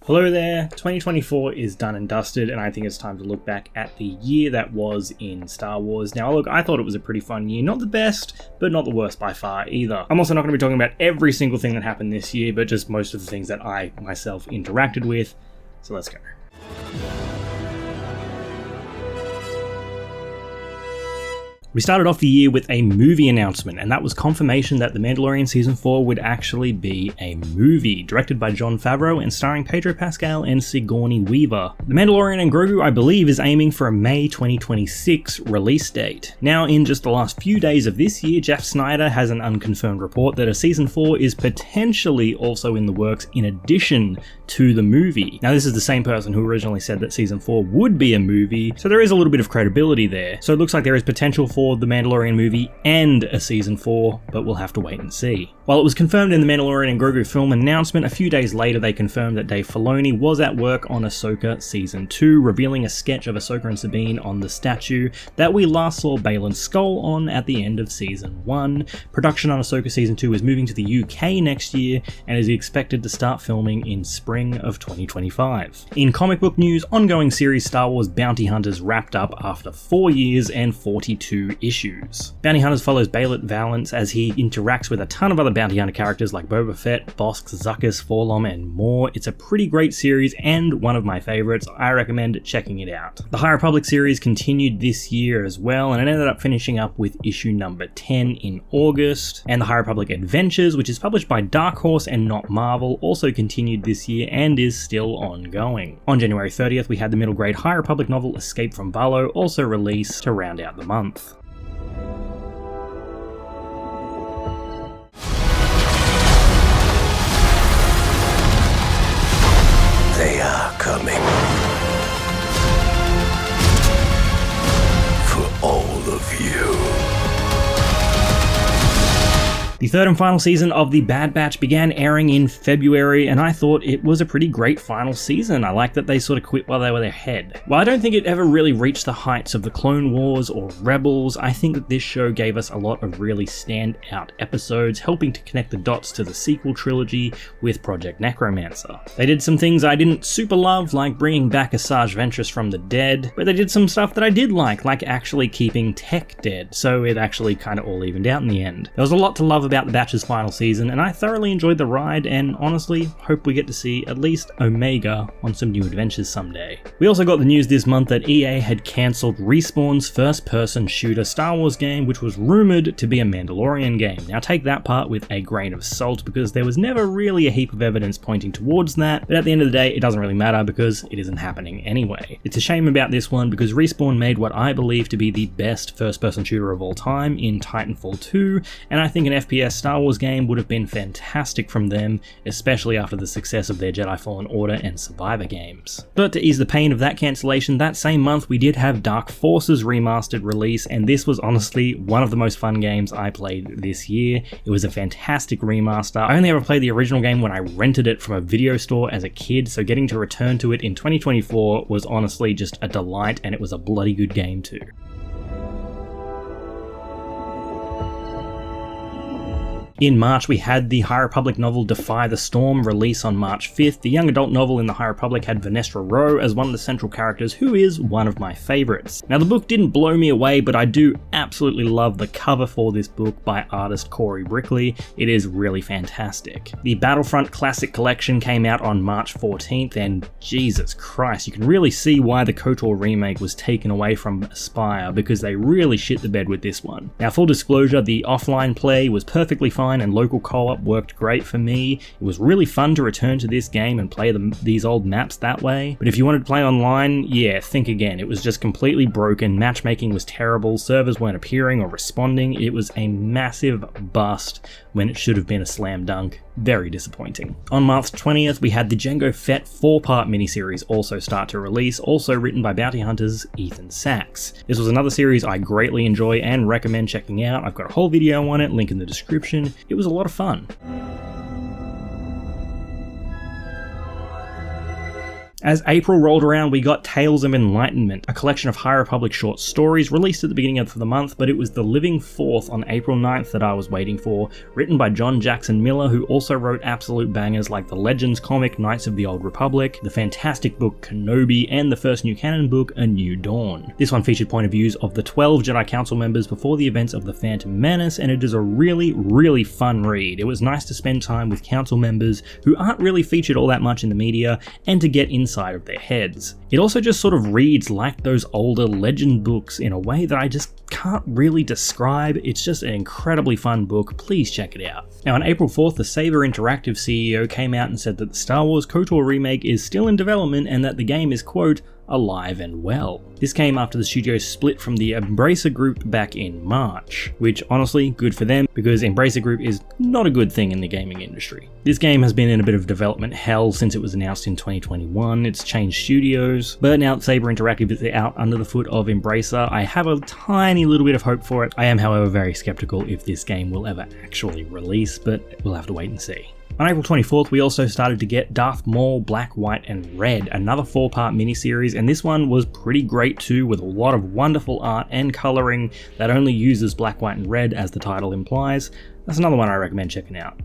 Hello there, 2024 is done and dusted, and I think it's time to look back at the year that was in Star Wars. Now look, I thought it was a pretty fun year, not the best, but not the worst by far either. I'm also not going to be talking about every single thing that happened this year, but just most of the things that I myself interacted with, so let's go. We started off the year with a movie announcement, and that was confirmation that The Mandalorian Season 4 would actually be a movie, directed by Jon Favreau and starring Pedro Pascal and Sigourney Weaver. The Mandalorian and Grogu, I believe, is aiming for a May 2026 release date. Now, in just the last few days of this year, Jeff Sneider has an unconfirmed report that a Season 4 is potentially also in the works in addition to the movie. Now, this is the same person who originally said that Season 4 would be a movie, so there is a little bit of credibility there. So it looks like there is potential for the Mandalorian movie and a Season 4, but we'll have to wait and see. While it was confirmed in the Mandalorian and Grogu film announcement, a few days later they confirmed that Dave Filoni was at work on Ahsoka Season 2, revealing a sketch of Ahsoka and Sabine on the statue that we last saw Baylan's skull on at the end of Season 1. Production on Ahsoka Season 2 is moving to the UK next year and is expected to start filming in spring of 2025. In comic book news, ongoing series Star Wars Bounty Hunters wrapped up after 4 years and 42 issues. Bounty Hunters follows Baylan Valance as he interacts with a ton of other bounty hunter characters like Boba Fett, Bossk, Zuckuss, Forlom, and more. It's a pretty great series and one of my favorites. I recommend checking it out. The High Republic series continued this year as well, and it ended up finishing up with issue number 10 in August. And the High Republic Adventures, which is published by Dark Horse and not Marvel, also continued this year and is still ongoing. On January 30th, we had the middle grade High Republic novel Escape from Valo also released to round out the month. They are coming. For all of you. The third and final season of The Bad Batch began airing in February, and I thought it was a pretty great final season. I like that they sort of quit while they were ahead. While I don't think it ever really reached the heights of the Clone Wars or Rebels, I think that this show gave us a lot of really standout episodes, helping to connect the dots to the sequel trilogy with Project Necromancer. They did some things I didn't super love, like bringing back Asajj Ventress from the dead, but they did some stuff that I did like actually keeping Tech dead, so it actually kind of all evened out in the end. There was a lot to love about the Batch's final season, and I thoroughly enjoyed the ride, and honestly hope we get to see at least Omega on some new adventures someday. We also got the news this month that EA had cancelled Respawn's first-person shooter Star Wars game, which was rumoured to be a Mandalorian game. Now take that part with a grain of salt, because there was never really a heap of evidence pointing towards that, but at the end of the day it doesn't really matter because it isn't happening anyway. It's a shame about this one because Respawn made what I believe to be the best first-person shooter of all time in Titanfall 2, and I think an FPS Star Wars game would have been fantastic from them, especially after the success of their Jedi Fallen Order and Survivor games. But to ease the pain of that cancellation, that same month we did have Dark Forces remastered release, and this was honestly one of the most fun games I played this year. It was a fantastic remaster. I only ever played the original game when I rented it from a video store as a kid, so getting to return to it in 2024 was honestly just a delight, and it was a bloody good game too. In March, we had the High Republic novel Defy the Storm release on March 5th. The young adult novel in the High Republic had Vernestra Rwoh as one of the central characters, who is one of my favourites. Now, the book didn't blow me away, but I do absolutely love the cover for this book by artist Corey Brickley. It is really fantastic. The Battlefront Classic Collection came out on March 14th, and Jesus Christ, you can really see why the KOTOR remake was taken away from Aspyr, because they really shit the bed with this one. Now, full disclosure, the offline play was perfectly fine, and local co-op worked great for me. It was really fun to return to this game and play these old maps that way, but if you wanted to play online, yeah, think again. It was just completely broken, matchmaking was terrible, servers weren't appearing or responding, it was a massive bust when it should have been a slam dunk. Very disappointing. On March 20th, we had the Jango Fett 4-part miniseries also start to release, also written by bounty hunters Ethan Sachs. This was another series I greatly enjoy and recommend checking out. I've got a whole video on it, link in the description. It was a lot of fun. As April rolled around, we got Tales of Enlightenment, a collection of High Republic short stories released at the beginning of the month, but it was The Living Fourth on April 9th that I was waiting for, written by John Jackson Miller, who also wrote absolute bangers like the Legends comic Knights of the Old Republic, the fantastic book Kenobi, and the first new canon book A New Dawn. This one featured point of views of the 12 Jedi Council members before the events of the Phantom Menace, and it is a really fun read. It was nice to spend time with council members who aren't really featured all that much in the media, and to get inside of their heads. It also just sort of reads like those older Legend books in a way that I just can't really describe. It's just an incredibly fun book. Please check it out. Now on April 4th, the Saber Interactive CEO came out and said that the Star Wars KOTOR remake is still in development and that the game is, quote, alive and well. This came after the studio split from the Embracer Group back in March, which honestly, good for them, because Embracer Group is not a good thing in the gaming industry. This game has been in a bit of development hell since it was announced in 2021, it's changed studios, but now that Saber Interactive is out under the foot of Embracer, I have a tiny little bit of hope for it. I am, however, very skeptical if this game will ever actually release, but we'll have to wait and see. On April 24th, we also started to get Darth Maul Black, White and Red, another 4-part miniseries, and this one was pretty great too, with a lot of wonderful art and colouring that only uses black, white and red as the title implies. That's another one I recommend checking out.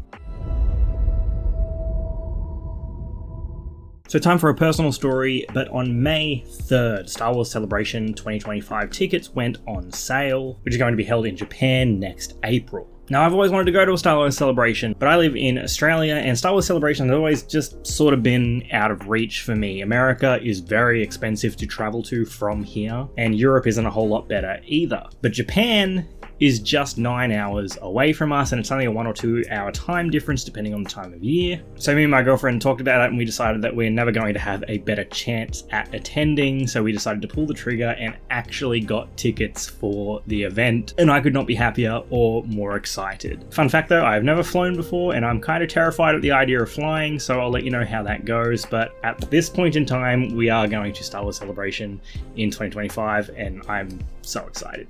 So time for a personal story, but on May 3rd, Star Wars Celebration 2025 tickets went on sale, which is going to be held in Japan next April. Now, I've always wanted to go to a Star Wars Celebration, but I live in Australia, and Star Wars Celebration has always just sort of been out of reach for me. America is very expensive to travel to from here, and Europe isn't a whole lot better either. But Japan is just 9 hours away from us, and it's only a 1 or 2 hour time difference depending on the time of year. So me and my girlfriend talked about it, and we decided that we're never going to have a better chance at attending, so we decided to pull the trigger and actually got tickets for the event, and I could not be happier or more excited. Fun fact though, I've never flown before, and I'm kind of terrified at the idea of flying, so I'll let you know how that goes, but at this point in time, we are going to Star Wars Celebration in 2025, and I'm so excited.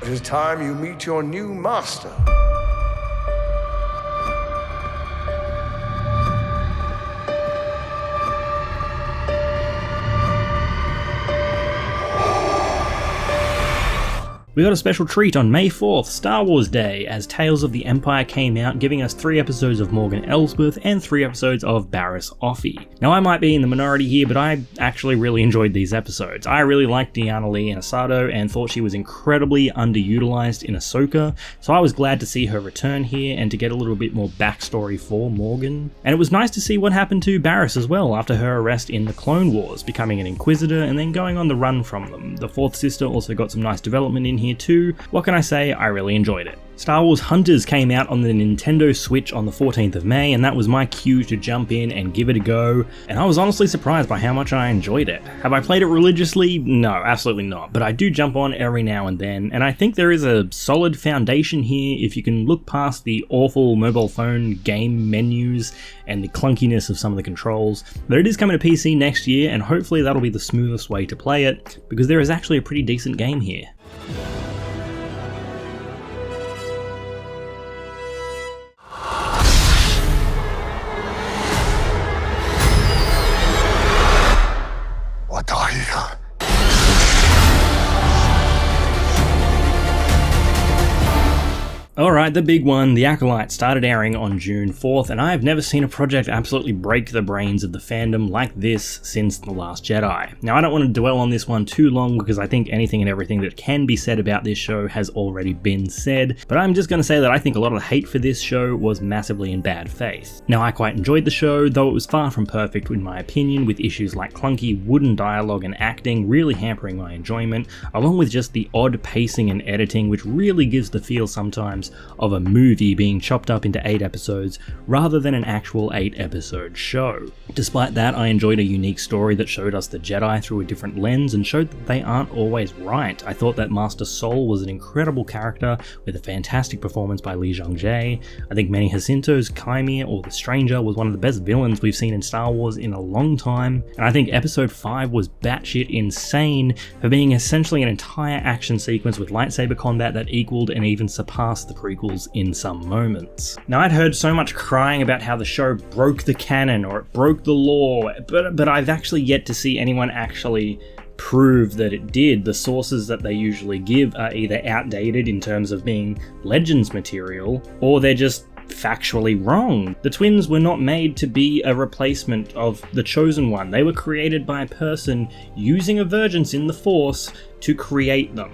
It is time you meet your new master. We got a special treat on May 4th, Star Wars Day, as Tales of the Empire came out, giving us 3 episodes of Morgan Elsbeth and 3 episodes of Barriss Offee. Now I might be in the minority here, but I actually really enjoyed these episodes. I really liked Deanna Lee in Asado and thought she was incredibly underutilized in Ahsoka, so I was glad to see her return here and to get a little bit more backstory for Morgan. And it was nice to see what happened to Barriss as well after her arrest in the Clone Wars, becoming an Inquisitor and then going on the run from them. The 4th sister also got some nice development in here too. What can I say? I really enjoyed it. Star Wars Hunters came out on the Nintendo Switch on the 14th of May, and that was my cue to jump in and give it a go, and I was honestly surprised by how much I enjoyed it. Have I played it religiously? No, absolutely not, but I do jump on every now and then, and I think there is a solid foundation here if you can look past the awful mobile phone game menus and the clunkiness of some of the controls. But it is coming to PC next year, and hopefully that'll be the smoothest way to play it, because there is actually a pretty decent game here. Alright, the big one, The Acolyte, started airing on June 4th, and I have never seen a project absolutely break the brains of the fandom like this since The Last Jedi. Now, I don't want to dwell on this one too long because I think anything and everything that can be said about this show has already been said, but I'm just going to say that I think a lot of the hate for this show was massively in bad faith. Now, I quite enjoyed the show, though it was far from perfect in my opinion, with issues like clunky wooden dialogue and acting really hampering my enjoyment, along with just the odd pacing and editing which really gives the feel sometimes of a movie being chopped up into 8 episodes rather than an actual 8-episode show. Despite that, I enjoyed a unique story that showed us the Jedi through a different lens and showed that they aren't always right. I thought that Master Sol was an incredible character with a fantastic performance by Lee Jung-jae. I think Manny Jacinto's Kymir, or the Stranger, was one of the best villains we've seen in Star Wars in a long time, and I think Episode 5 was batshit insane for being essentially an entire action sequence with lightsaber combat that equaled and even surpassed the prequels in some moments. Now, I'd heard so much crying about how the show broke the canon or it broke the lore, but I've actually yet to see anyone actually prove that it did. The sources that they usually give are either outdated in terms of being Legends material, or they're just factually wrong. The twins were not made to be a replacement of the Chosen One. They were created by a person using a vergence in the Force to create them.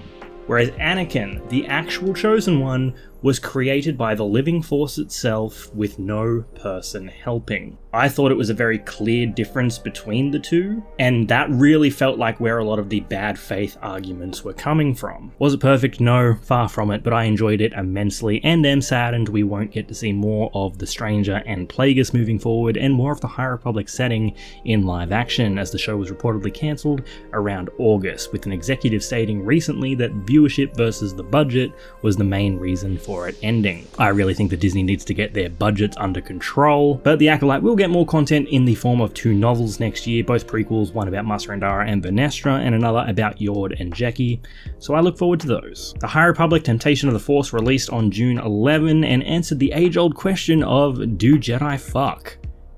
Whereas Anakin, the actual Chosen One, was created by the living Force itself with no person helping. I thought it was a very clear difference between the two, and that really felt like where a lot of the bad faith arguments were coming from. Was it perfect? No, far from it, but I enjoyed it immensely, and am saddened we won't get to see more of the Stranger and Plagueis moving forward, and more of the High Republic setting in live action, as the show was reportedly cancelled around August, with an executive stating recently that viewership versus the budget was the main reason for it ending. I really think that Disney needs to get their budgets under control, but The Acolyte will get more content in the form of 2 novels next year, both prequels, one about Massa Rendara and Vernestra, and another about Yord and Jeki, so I look forward to those. The High Republic Temptation of the Force released on June 11 and answered the age-old question of, do Jedi fuck?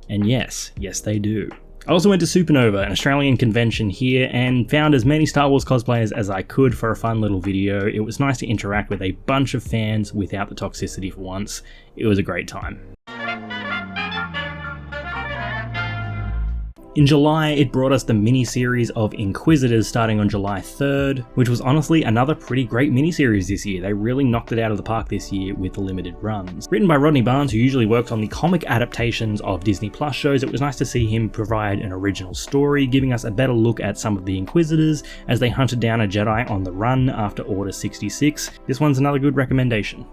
And yes they do. I also went to Supernova, an Australian convention here, and found as many Star Wars cosplayers as I could for a fun little video. It was nice to interact with a bunch of fans without the toxicity for once. It was a great time. In July, it brought us the mini-series of Inquisitors starting on July 3rd, which was honestly another pretty great mini-series this year. They really knocked it out of the park this year with the limited runs. Written by Rodney Barnes, who usually works on the comic adaptations of Disney Plus shows, it was nice to see him provide an original story, giving us a better look at some of the Inquisitors as they hunted down a Jedi on the run after Order 66. This one's another good recommendation.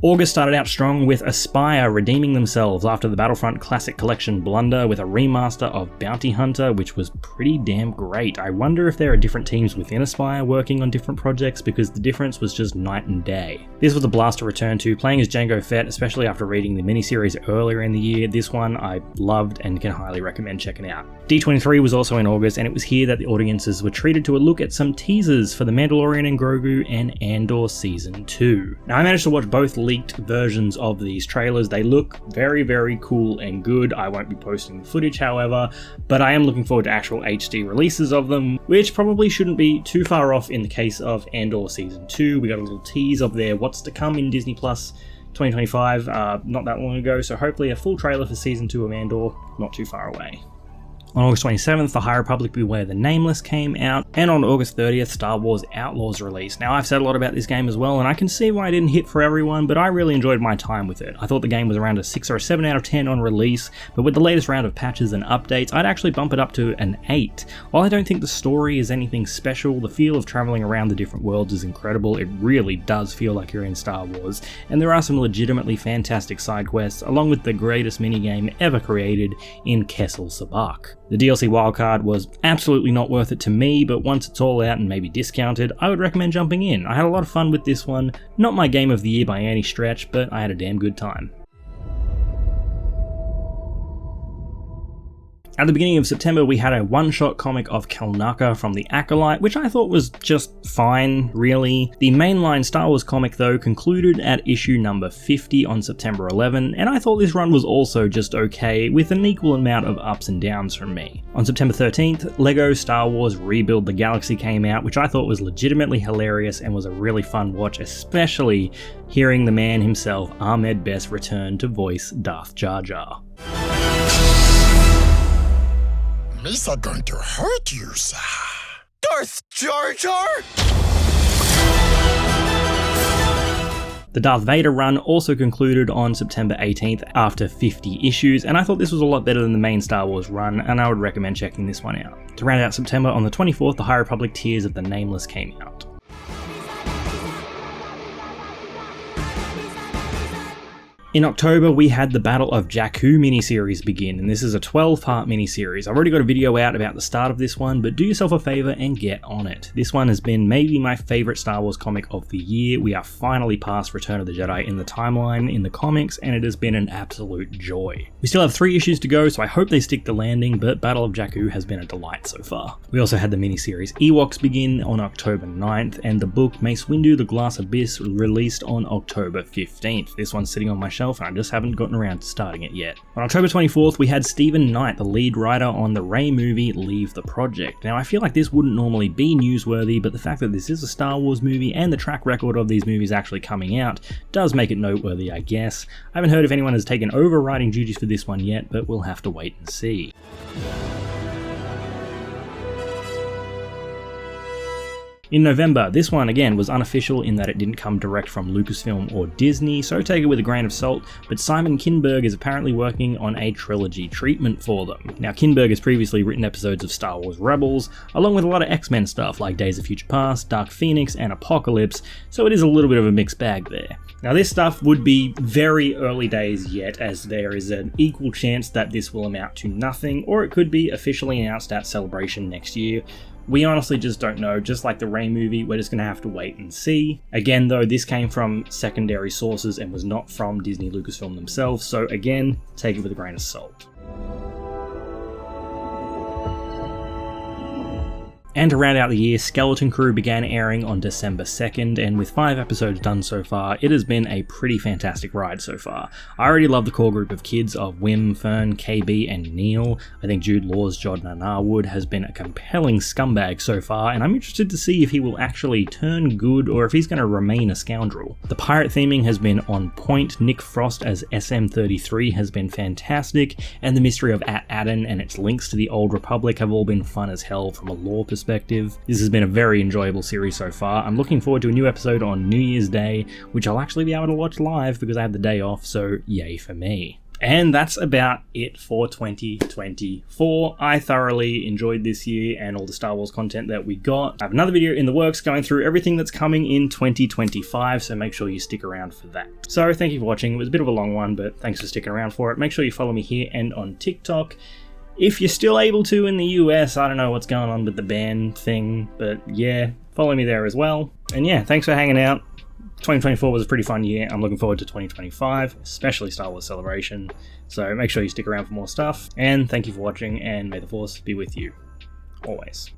August started out strong with Aspyr redeeming themselves after the Battlefront Classic Collection blunder with a remaster of Bounty Hunter, which was pretty damn great. I wonder if there are different teams within Aspyr working on different projects, because the difference was just night and day. This was a blast to return to, playing as Jango Fett, especially after reading the miniseries earlier in the year. This one I loved and can highly recommend checking out. D23 was also in August, and it was here that the audiences were treated to a look at some teasers for The Mandalorian and Grogu and Andor Season 2. Now, I managed to watch both leaked versions of these trailers. They look very, very cool and good. I won't be posting the footage, however, but I am looking forward to actual HD releases of them, which probably shouldn't be too far off in the case of Andor Season 2. We got a little tease of their what's to come in Disney Plus 2025 not that long ago, so hopefully a full trailer for Season 2 of Andor not too far away. On August 27th, The High Republic Beware the Nameless came out, and on August 30th, Star Wars Outlaws released. Now, I've said a lot about this game as well, and I can see why it didn't hit for everyone, but I really enjoyed my time with it. I thought the game was around a 6 or a 7 out of 10 on release, but with the latest round of patches and updates, I'd actually bump it up to an 8. While I don't think the story is anything special, the feel of traveling around the different worlds is incredible. It really does feel like you're in Star Wars, and there are some legitimately fantastic side quests, along with the greatest minigame ever created in Kessel Sabak. The DLC wildcard was absolutely not worth it to me, but once it's all out and maybe discounted, I would recommend jumping in. I had a lot of fun with this one, not my game of the year by any stretch, but I had a damn good time. At the beginning of September, we had a one-shot comic of Kelnaka from The Acolyte, which I thought was just fine, really. The mainline Star Wars comic, though, concluded at issue number 50 on September 11, and I thought this run was also just okay, with an equal amount of ups and downs from me. On September 13th, LEGO Star Wars Rebuild the Galaxy came out, which I thought was legitimately hilarious and was a really fun watch, especially hearing the man himself, Ahmed Best, return to voice Darth Jar Jar. Misa going to hurt you, sir. Darth Jar Jar? The Darth Vader run also concluded on September 18th after 50 issues, and I thought this was a lot better than the main Star Wars run, and I would recommend checking this one out. To round out September, on the 24th, the High Republic Tears of the Nameless came out. In October, we had the Battle of Jakku miniseries begin, and this is a 12-part miniseries. I've already got a video out about the start of this one, but do yourself a favor and get on it. This one has been maybe my favorite Star Wars comic of the year. We are finally past Return of the Jedi in the timeline in the comics, and it has been an absolute joy. We still have 3 issues to go, so I hope they stick the landing, but Battle of Jakku has been a delight so far. We also had the miniseries Ewoks begin on October 9th, and the book Mace Windu: The Glass Abyss released on October 15th. This one's sitting on my shelf, and I just haven't gotten around to starting it yet. On October 24th, we had Stephen Knight, the lead writer on the Rey movie, leave the project. Now, I feel like this wouldn't normally be newsworthy, but the fact that this is a Star Wars movie and the track record of these movies actually coming out does make it noteworthy, I guess. I haven't heard if anyone has taken over writing duties for this one yet, but we'll have to wait and see. In November, this one again was unofficial in that it didn't come direct from Lucasfilm or Disney, so take it with a grain of salt, but Simon Kinberg is apparently working on a trilogy treatment for them. Now, Kinberg has previously written episodes of Star Wars Rebels, along with a lot of X-Men stuff like Days of Future Past, Dark Phoenix, and Apocalypse, so it is a little bit of a mixed bag there. Now, this stuff would be very early days yet, as there is an equal chance that this will amount to nothing, or it could be officially announced at Celebration next year. We honestly just don't know. Just like the Rey movie, we're just going to have to wait and see. Again though, this came from secondary sources and was not from Disney Lucasfilm themselves, so again, take it with a grain of salt. And to round out the year, Skeleton Crew began airing on December 2nd, and with 5 episodes done so far, it has been a pretty fantastic ride so far. I already love the core group of kids of Wim, Fern, KB, and Neil. I think Jude Law's Jordan Narwood has been a compelling scumbag so far, and I'm interested to see if he will actually turn good or if he's going to remain a scoundrel. The pirate theming has been on point, Nick Frost as SM-33 has been fantastic, and the mystery of At-Aden and its links to the Old Republic have all been fun as hell from a lore perspective. This has been a very enjoyable series so far. I'm looking forward to a new episode on New Year's Day, which I'll actually be able to watch live because I have the day off, so yay for me. And that's about it for 2024. I thoroughly enjoyed this year and all the Star Wars content that we got. I have another video in the works going through everything that's coming in 2025, so make sure you stick around for that. So thank you for watching. It was a bit of a long one, but thanks for sticking around for it. Make sure you follow me here and on TikTok. If you're still able to in the US, I don't know what's going on with the ban thing, but yeah, follow me there as well. And yeah, thanks for hanging out. 2024 was a pretty fun year. I'm looking forward to 2025, especially Star Wars Celebration. So make sure you stick around for more stuff. And thank you for watching, and may the Force be with you. Always.